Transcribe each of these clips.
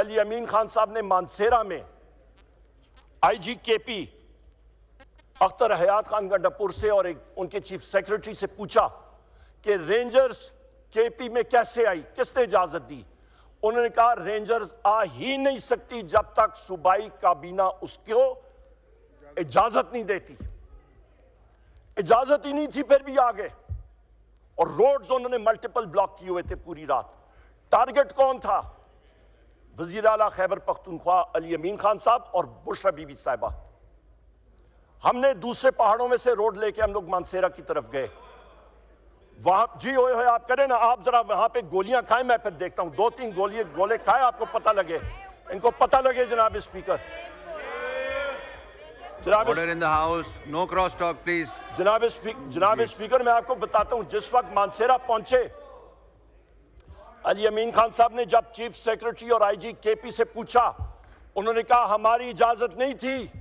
अली अमीन खान साहब ने मानसेरा में आईजी केपी अख्तर हयात खान गंडापुर से और उनके चीफ सेक्रेटरी से पूछा कि रेंजर्स केपी में कैसे आई, किसने इजाजत दी? उन्होंने कहा रेंजर्स आ ही नहीं सकती जब तक सूबाई काबीना उसको इजाजत नहीं देती। इजाजत ही नहीं थी, फिर भी आ गए और रोड्स उन्होंने मल्टीपल ब्लॉक किए हुए थे पूरी रात। टारगेट कौन था? वजीर आला खैबर पख्तूनख्वा अली अमीन खान साहब और बुशरा बीबी साहिबा। हमने दूसरे पहाड़ों में से रोड लेके हम लोग मानसेरा की तरफ गए। वहां जी होए आप करें ना, आप जरा वहां पे गोलियां खाएं, मैं फिर देखता हूं। 2-3 गोले खाए, आपको पता लगे, इनको पता लगे। जनाब speaker, Order in the house. No cross talk, please. जनाब स्पीकर, मैं आपको बताता हूं, जिस वक्त मानसेरा पहुंचे अली अमीन खान साहब ने जब चीफ सेक्रेटरी और आईजी केपी से पूछा, उन्होंने कहा हमारी इजाजत नहीं थी।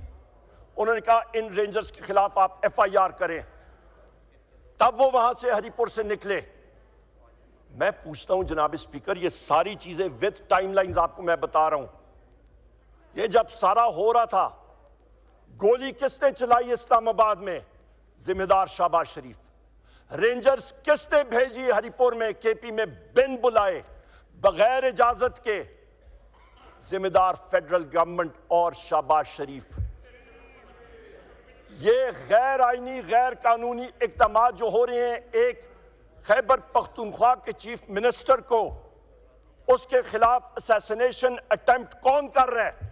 उन्होंने कहा इन रेंजर्स के खिलाफ आप एफआईआर करें। तब वो वहां से हरिपुर से निकले। मैं पूछता हूं जनाब स्पीकर, ये सारी चीजें विद टाइमलाइंस आपको मैं बता रहा हूं। ये जब सारा हो रहा था, गोली किसने चलाई इस्लामाबाद में? जिम्मेदार शाहबाज शरीफ। रेंजर्स किसने भेजी हरिपुर में केपी में बिन बुलाए बगैर इजाजत के? जिम्मेदार फेडरल गवर्नमेंट और शाहबाज शरीफ। ये गैर आईनी गैर कानूनी इक़दामात जो हो रहे हैं, एक खैबर पख्तूनख्वा के चीफ मिनिस्टर को उसके खिलाफ असैसिनेशन अटेम्प्ट कौन कर रहा है?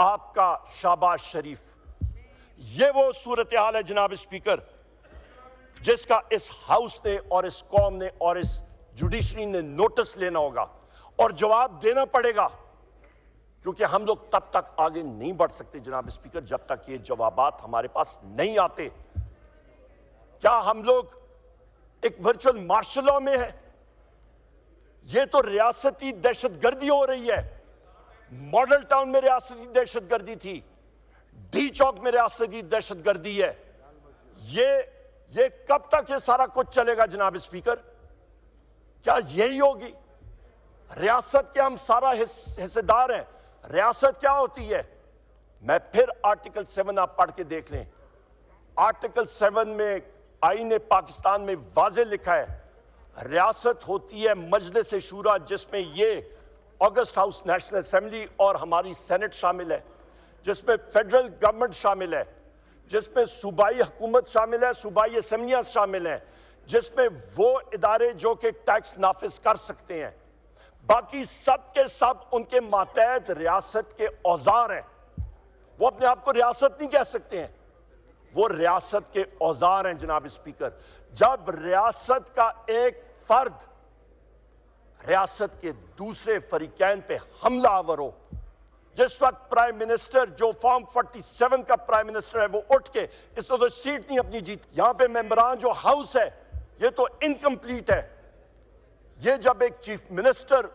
आपका शाहबाज शरीफ। ये वो सूरत हाल है जनाब स्पीकर जिसका इस हाउस ने और इस कौम ने और इस जुडिशरी ने नोटिस लेना होगा और जवाब देना पड़ेगा, क्योंकि हम लोग तब तक आगे नहीं बढ़ सकते जनाब स्पीकर जब तक ये जवाबात हमारे पास नहीं आते। क्या हम लोग एक वर्चुअल मार्शल लॉ में है? ये तो रियासती दहशतगर्दी हो रही है। मॉडल टाउन में रियासती दहशतगर्दी थी, डी चौक में रियासती दहशतगर्दी है। ये कब तक ये सारा कुछ चलेगा जनाब स्पीकर? क्या यही होगी? रियासत के हम सारा हिस्सेदार हैं। रियासत क्या होती है? मैं फिर आर्टिकल 7 आप पढ़ के देख लें। आर्टिकल 7 में आईन पाकिस्तान में वाज़े लिखा है, रियासत होती है मजलिस शूरा, जिसमें ये ऑगस्ट हाउस नेशनल असेंबली और हमारी सेनेट शामिल है, जिसमें फेडरल गवर्नमेंट शामिल है, जिसमें सूबाई हुकूमत शामिल है, सूबाई असेंबलियां शामिल हैं, जिसमें वो इदारे जो कि टैक्स नाफिज कर सकते हैं। बाकी सब के सब उनके मातहत रियासत के औजार हैं। वो अपने आप को रियासत नहीं कह सकते हैं, वो रियासत के औजार हैं जनाब स्पीकर। जब रियासत का एक फर्द रियासत के दूसरे फरीकैन पे हमला आवर हो, जिस वक्त प्राइम मिनिस्टर जो फॉर्म 47 का प्राइम मिनिस्टर है वो उठ के इसने तो सीट नहीं अपनी जीत, यहां पे मेंबरान जो हाउस है ये तो इनकम्प्लीट है। ये जब एक चीफ मिनिस्टर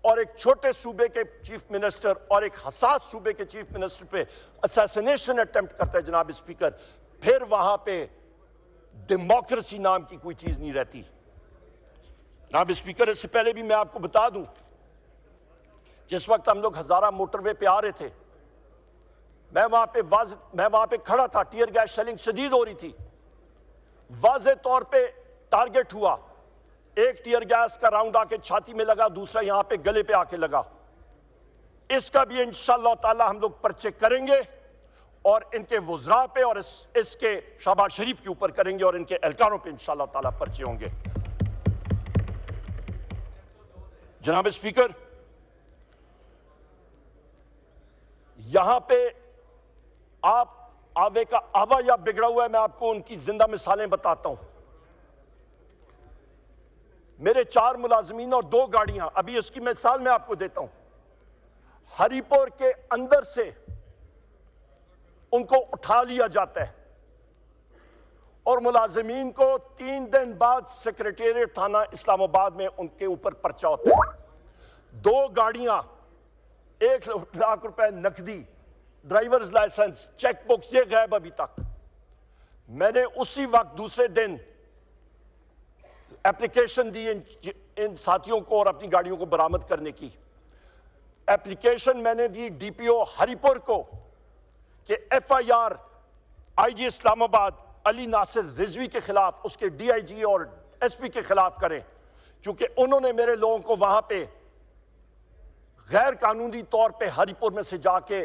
और एक छोटे सूबे के चीफ मिनिस्टर और एक हसास सूबे के चीफ मिनिस्टर पे असैसिनेशन अटेम्प्ट करता है जनाब स्पीकर, फिर वहां पे डेमोक्रेसी नाम की कोई चीज नहीं रहती जनाब स्पीकर। इससे पहले भी मैं आपको बता दूं, जिस वक्त हम लोग हजारा मोटरवे पे आ रहे थे, मैं वहां पे खड़ा था, टीयर गैस शेलिंग शदीद हो रही थी। वाज़े तौर पे टारगेट हुआ, एक टीयर गैस का राउंड आके छाती में लगा, दूसरा यहां पे गले पे आके लगा। इसका भी इंशाअल्लाह ताला हम लोग पर्चे करेंगे और इनके वुज़रा पे और इसके शहबाज शरीफ के ऊपर करेंगे और इनके एहलकारों पे इंशाअल्लाह ताला पर्चे होंगे जनाब स्पीकर। यहां पे आप आवे का आवा या बिगड़ा हुआ है, मैं आपको उनकी जिंदा मिसालें बताता हूं। मेरे 4 मुलाजमीन और 2 गाड़ियां, अभी उसकी मिसाल मैं आपको देता हूं। हरिपुर के अंदर से उनको उठा लिया जाता है और मुलाजमीन को 3 दिन बाद सेक्रेटेरिएट थाना इस्लामाबाद में उनके ऊपर पर्चा होता है। 2 गाड़ियां, 1 लाख रुपए नकदी, ड्राइवर्स लाइसेंस, चेकबुक्स, ये गायब अभी तक। मैंने उसी वक्त दूसरे दिन एप्लीकेशन दी इन साथियों को और अपनी गाड़ियों को बरामद करने की। एप्लीकेशन मैंने दी डीपीओ हरिपुर को कि एफआईआर आईजी इस्लामाबाद अली नासिर रिजवी के खिलाफ, उसके डीआईजी और एसपी के खिलाफ करें, क्योंकि उन्होंने मेरे लोगों को वहां पे गैर कानूनी तौर पे हरिपुर में से जाके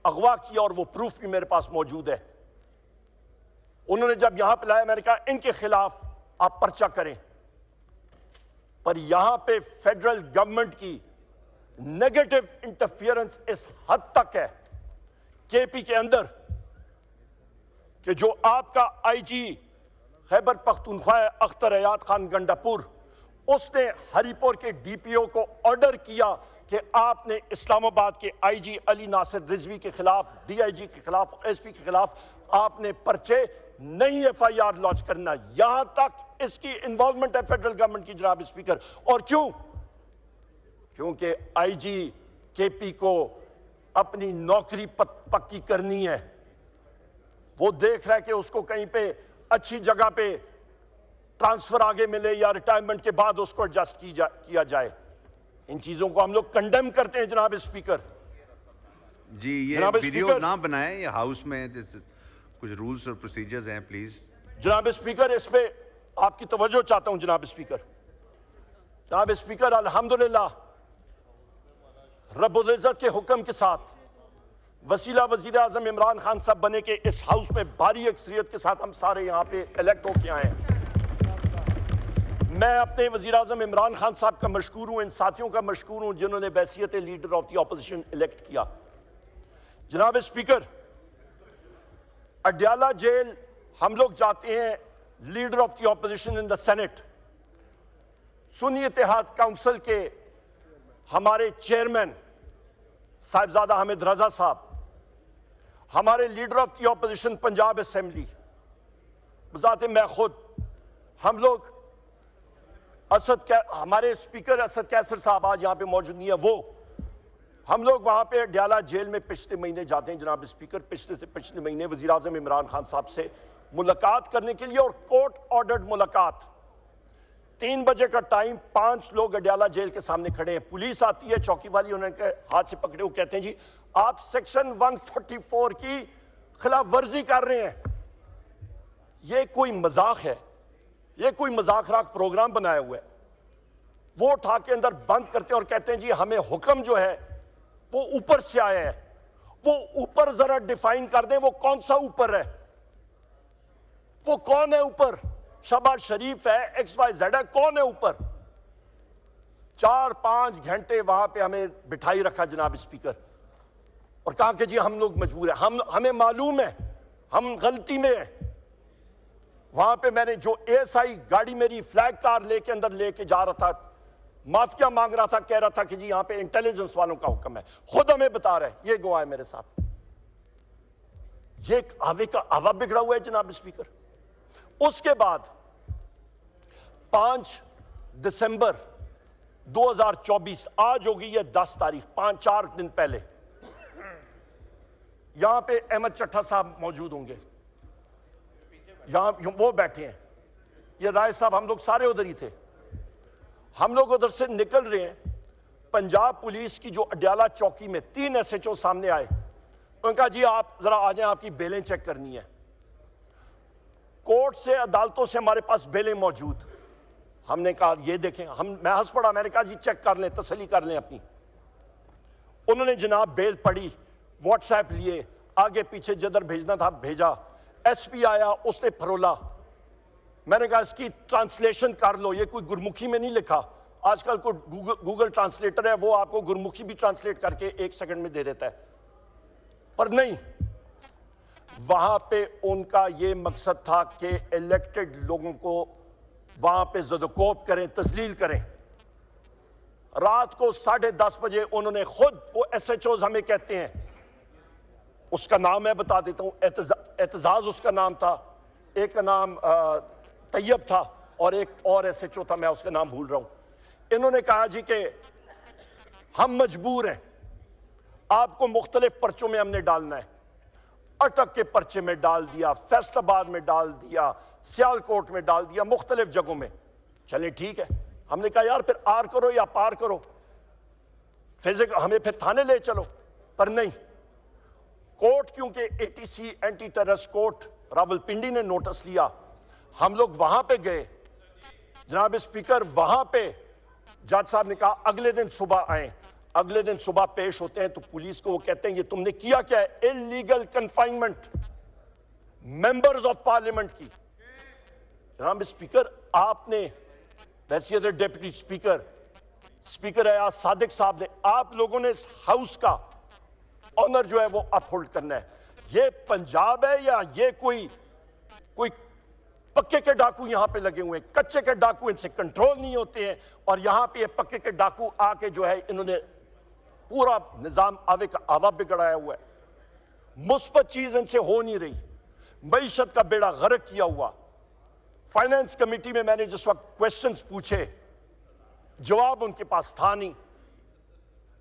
अगवा किया और वो प्रूफ भी मेरे पास मौजूद है। उन्होंने जब यहां पे लाया, मैंने कहा इनके खिलाफ आप पर्चा करें, पर यहां पे फेडरल गवर्नमेंट की नेगेटिव इंटरफियरेंस इस हद तक है केपी के अंदर कि जो आपका आईजी खैबर पख्तूनख्वा अख्तर हयात खान गंडापुर, उसने हरिपुर के डीपीओ को ऑर्डर किया कि आपने इस्लामाबाद के आईजी अली नासिर रिजवी के खिलाफ, डीआईजी के खिलाफ, एसपी के खिलाफ आपने पर्चे नहीं एफआईआर लॉन्च करना। यहां तक इसकी इन्वॉल्वमेंट है फेडरल गवर्नमेंट की, जनाब स्पीकर। और क्यों? क्योंकि आईजी केपी को अपनी नौकरी पक्की करनी है। वो देख रहा है कि उसको कहीं पे अच्छी जगह पे ट्रांसफर आगे मिले या रिटायरमेंट के बाद उसको एडजस्ट किया जाए। इन चीजों को हम लोग कंडेम करते हैं जनाब स्पीकर। जी, ये वीडियो ना बनाएं, ये हाउस में कुछ रूल्स और प्रोसीजर्स हैं, प्लीज। जनाब स्पीकर, इस पे आपकी तवज्जो चाहता हूं जनाब स्पीकर। जनाब स्पीकर, अल्हम्दुलिल्लाह रब्बुल इज्जत के हुक्म के साथ वसीला वजीर आजम इमरान खान साहब बने के इस हाउस में भारी अक्सरियत के साथ हम सारे यहाँ पे इलेक्ट होके आए हैं। मैं अपने वजीर आजम इमरान खान साहब का मशकूर हूँ, इन साथियों का मशकूर हूँ जिन्होंने बैसियत leader of the opposition elect किया। जनाब स्पीकर, अडयाला जेल हम लोग जाते हैं, leader of the opposition in the senate, Sunni Ittehad council के हमारे चेयरमैन साहिबजादा हामिद रजा साहब, हमारे leader of the opposition Punjab assembly, बजाते मैं खुद, हम लोग हमारे स्पीकर असद कैसर साहब आज यहाँ पे मौजूद नहीं है, वो हम लोग वहाँ पे अडयाला जेल में पिछले महीने जाते हैं जनाब स्पीकर। पिछले महीने वज़ीर आज़म इमरान खान साहब से मुलाकात करने के लिए, और कोर्ट ऑर्डर्ड मुलाकात। 3 बजे का टाइम, 5 लोग अडयाला जेल के सामने खड़े हैं, पुलिस आती है, चौकी वाली उन्होंने हाथ से पकड़े, वो कहते हैं जी आप सेक्शन 144 की खिलाफ वर्जी कर रहे हैं। ये कोई मजाक है? ये कोई मजाक राक प्रोग्राम बनाया हुआ है? वो उठा के अंदर बंद करते हैं और कहते हैं जी हमें हुक्म जो है वो ऊपर से आया है। वो ऊपर जरा डिफाइन कर दें, वो कौन सा ऊपर है? वो कौन है ऊपर? शहबाज शरीफ है, XYZ है, कौन है ऊपर? 4-5 घंटे वहां पे हमें बिठाई रखा जनाब स्पीकर, और कहा कि जी हम लोग मजबूर हैं, हमें मालूम है हम गलती में हैं। वहां पे मैंने जो ASI गाड़ी मेरी फ्लैग कार लेके अंदर लेके जा रहा था, माफिया मांग रहा था, कह रहा था कि जी यहां पे इंटेलिजेंस वालों का हुक्म है, खुद हमें बता रहे हैं, ये गवाह है मेरे साथ। ये हवा बिगड़ा हुआ है जनाब स्पीकर। उसके बाद 5 दिसंबर 2024, आज होगी ये 10 तारीख, 5-4 दिन पहले, यहां पे अहमद चट्टा साहब मौजूद होंगे, यहां वो बैठे हैं, ये राय साहब, हम लोग सारे उधर ही थे। हम लोग उधर से निकल रहे हैं, पंजाब पुलिस की जो अडयाला चौकी में 3 SHO सामने आए, उन्होंने कहा जी आप जरा आ जाएं, आपकी बेलें चेक करनी है। कोर्ट से, अदालतों से हमारे पास बेलें मौजूद। हमने कहा ये देखें, मैं हंस पड़ा, मैंने कहा जी चेक कर लें, तसल्ली कर लें अपनी। उन्होंने जनाब बेल पढ़ी, व्हाट्सएप लिए, आगे पीछे जिधर भेजना था भेजा। SP आया, उसने फरोला, मैंने कहा इसकी ट्रांसलेशन कर लो, ये कोई गुरमुखी में नहीं लिखा, आजकल को गूगल ट्रांसलेटर है, वो आपको गुरमुखी भी ट्रांसलेट करके 1 सेकंड में दे देता है। पर नहीं, वहां पे उनका ये मकसद था कि इलेक्टेड लोगों को वहां पे ज़दकोप करें, तस्लील करें। रात को 10:30 बजे उन्होंने खुद, वो SHOs हमें कहते हैं, उसका नाम मैं बता देता हूं, एतजाज उसका नाम था, एक का नाम तैयब था, और एक और SHO था, मैं उसका नाम भूल रहा हूं। इन्होंने कहा जी कि हम मजबूर हैं, आपको मुख्तलिफ पर्चों में हमने डालना है। अटक के पर्चे में डाल दिया, फैसलाबाद में डाल दिया, सियालकोट में डाल दिया, मुख्तलिफ जगहों में। चले ठीक है, हमने कहा यार फिर आर करो या पार करो। फिजिकल हमें फिर थाने ले चलो, पर नहीं। कोर्ट, क्योंकि ATC anti terrorist court Rawalpindi ने नोटिस लिया, हम लोग वहां पे गए। जनाब स्पीकर, वहां पे जज साहब ने कहा अगले दिन सुबह आए। अगले दिन सुबह पेश होते हैं तो पुलिस को वो कहते हैं ये तुमने किया क्या है? Illegal confinement members of parliament की। जनाब स्पीकर, आपने हैसियत deputy speaker, speaker Ejaz Sadiq साहब ने, आप लोगों ने इस हाउस का ऑनर जो है वो अपहोल्ड करना है। ये पंजाब है या ये कोई पक्के के डाकू यहां पे लगे हुए हैं? कच्चे के डाकू इनसे कंट्रोल नहीं होते हैं, और यहां पे पक्के के डाकू आके जो है इन्होंने पूरा निजाम आवे का आवा बिगड़ाया हुआ है। मुस्बत चीज इनसे हो नहीं रही। मईशत का बेड़ा गर्क किया हुआ। फाइनेंस कमेटी में मैंने जिस वक्त क्वेश्चंस पूछे, जवाब उनके पास था नहीं।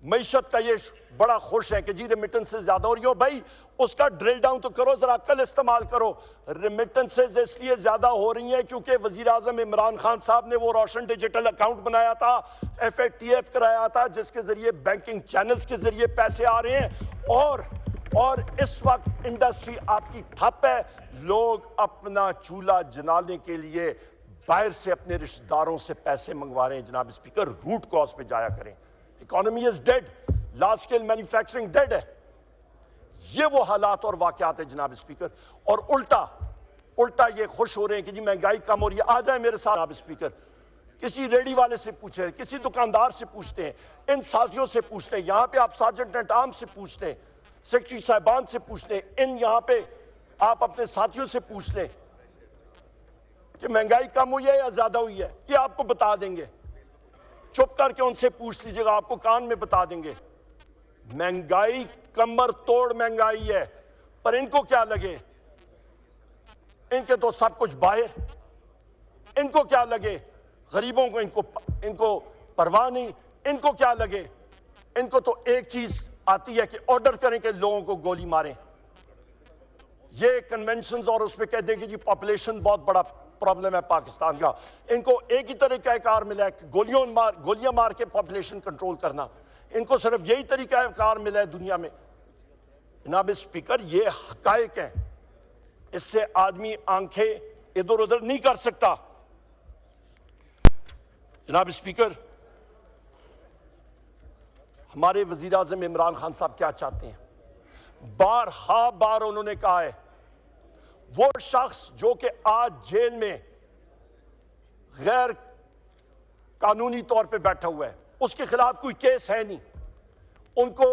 मईशत का ये बड़ा खुश है कि जी रेमिटेंसेस ज्यादा हो रही हो। भाई उसका ड्रिल डाउन तो करो, जरा अक्ल इस्तेमाल करो। रेमिटेंसेस इसलिए ज्यादा हो रही हैं क्योंकि वजीर आजम इमरान खान साहब ने वो रोशन डिजिटल अकाउंट बनाया था, FATF कराया था, जिसके जरिए बैंकिंग चैनल्स के जरिए पैसे आ रहे हैं। और इस वक्त इंडस्ट्री आपकी ठप है। लोग अपना चूल्हा जलाने के लिए बाहर से अपने रिश्तेदारों से पैसे मंगवा रहे हैं। जनाब स्पीकर, रूट कॉज पे जाया करें। Economy is dead, large scale manufacturing dead है। ये वो हालात और वाकयात है जनाब स्पीकर। और उल्टा ये खुश हो रहे हैं कि जी महंगाई कम हो रही है। आ जाए मेरे साथ जनाब स्पीकर, किसी रेडी वाले से पूछे, किसी दुकानदार से पूछते हैं, इन साथियों से पूछते हैं, यहां पे आप सार्जेंट एट आर्म्स से पूछते हैं, सेक्रेटरी साहिबान से पूछते हैं, इन यहां पे आप अपने साथियों से पूछ लें कि महंगाई कम हुई है या ज्यादा हुई है, ये आपको बता देंगे। चुप करके उनसे पूछ लीजिएगा, आपको कान में बता देंगे। महंगाई कमर तोड़ महंगाई है, पर इनको क्या लगे? इनके तो सब कुछ बाहर। इनको क्या लगे? गरीबों को इनको परवाह नहीं। इनको क्या लगे? इनको तो एक चीज आती है कि ऑर्डर करें कि लोगों को गोली मारें। ये कन्वेंशंस और उसमें कह दें कि जी पॉपुलेशन बहुत बड़ा प्रॉब्लम है पाकिस्तान का। इनको एक ही तरीका कार मिला है कि गोलियां मार के पॉपुलेशन कंट्रोल करना। इनको सिर्फ यही तरीका कार मिला है दुनिया में। जनाब स्पीकर, ये हकायक है, इससे आदमी आंखें इधर उधर नहीं कर सकता। जनाब स्पीकर, हमारे वजीर आजम इमरान खान साहब क्या चाहते हैं? बार उन्होंने कहा है, वो शख्स जो कि आज जेल में गैर कानूनी तौर पे बैठा हुआ है, उसके खिलाफ कोई केस है नहीं। उनको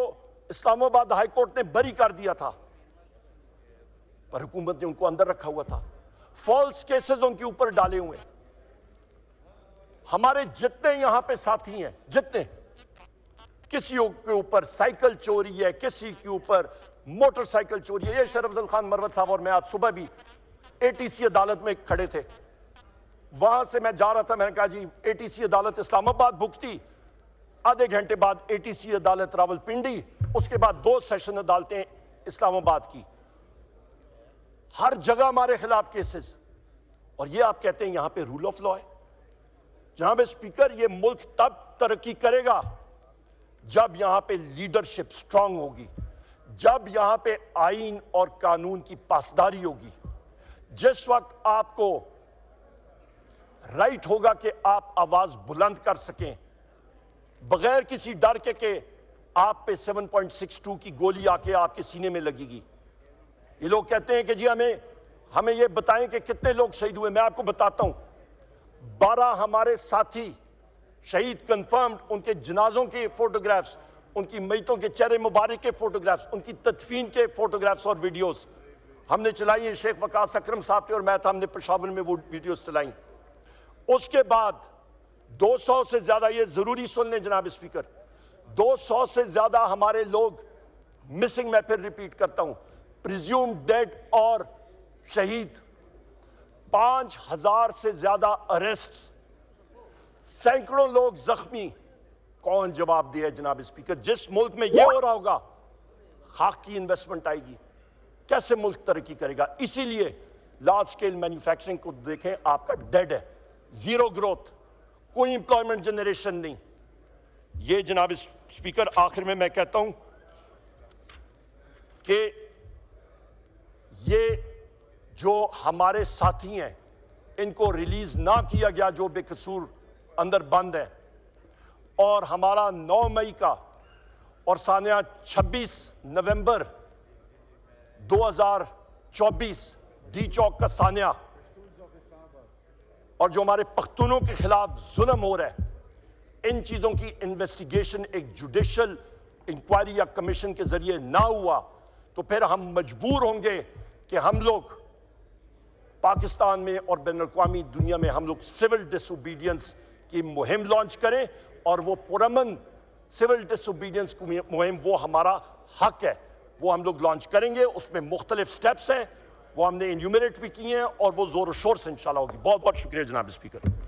इस्लामाबाद हाई कोर्ट ने बरी कर दिया था, पर हुकूमत ने उनको अंदर रखा हुआ था। फॉल्स केसेस उनके ऊपर डाले हुए हैं। हमारे जितने यहां पे साथी हैं, जितने, किसी के ऊपर साइकिल चोरी है, किसी के ऊपर मोटरसाइकिल चोरी है। ये शरफ अफजल खान मरवत साहब और मैं आज सुबह भी ATC अदालत में खड़े थे। वहां से मैं जा रहा था, मैंने कहा जी ATC अदालत इस्लामाबाद भुगती, आधे घंटे बाद ATC अदालत रावलपिंडी, उसके बाद 2 सेशन अदालतें इस्लामाबाद की। हर जगह हमारे खिलाफ केसेस, और ये आप कहते हैं यहां पे रूल ऑफ लॉ है। जनाब स्पीकर, ये मुल्क तब तरक्की करेगा जब यहां पे लीडरशिप स्ट्रांग होगी, जब यहां पे आईन और कानून की पासदारी होगी। जिस वक्त आपको राइट होगा कि आप आवाज बुलंद कर सकें बगैर किसी डर के आप पे 7.62 की गोली आके आपके सीने में लगेगी। ये लोग कहते हैं कि जी हमें ये बताएं कि कितने लोग शहीद हुए। मैं आपको बताता हूं, 12 हमारे साथी शहीद कंफर्म्ड, उनके जनाजों के फोटोग्राफ्स, उनकी मैतों के चेहरे मुबारक के फोटोग्राफ्स, उनकी तदफीन के फोटोग्राफ्स और वीडियोस हमने चलाई हैं। शेख वकास अकरम साहब थे और मैं था, हमने पेशावर में वो वीडियोस चलाई। उसके बाद 200 से ज्यादा, ये जरूरी सुन लें जनाब स्पीकर, 200 से ज्यादा हमारे लोग मिसिंग, मैं फिर रिपीट करता हूं, प्रिज्यूम डेड और शहीद, 5000 से ज्यादा अरेस्ट, सैकड़ों लोग जख्मी। कौन जवाब दिया जनाब स्पीकर? जिस मुल्क में यह हो रहा होगा, खाक की इन्वेस्टमेंट आएगी, कैसे मुल्क तरक्की करेगा? इसीलिए लार्ज स्केल मैन्युफैक्चरिंग को देखें, आपका डेड है, जीरो ग्रोथ, कोई इंप्लॉयमेंट जनरेशन नहीं। ये जनाब स्पीकर, आखिर में मैं कहता हूं कि ये जो हमारे साथी हैं इनको रिलीज ना किया गया, जो बेकसूर अंदर बंद है, और हमारा 9 मई का और सानिया 26 नवंबर 2024 डी चौक का सानिया, और जो हमारे पख्तूनों के खिलाफ जुल्म हो रहा है, इन चीज़ों की इन्वेस्टिगेशन एक जुडिशल इंक्वायरी या कमीशन के जरिए ना हुआ तो फिर हम मजबूर होंगे कि हम लोग पाकिस्तान में और बैनुल-अक़वामी दुनिया में हम लोग सिविल डिसोबीडियंस की मुहिम लॉन्च करें, और वो पुरअमन सिविल डिसोबीडियंस की मुहिम वो हमारा हक है, वो हम लोग लॉन्च करेंगे। उसमें मुख्तलिफ स्टेप्स हैं, वो हमने इन्यूमरेट भी किए हैं और वो जोर शोर से इंशाल्लाह होगी। बहुत बहुत शुक्रिया जनाब स्पीकर।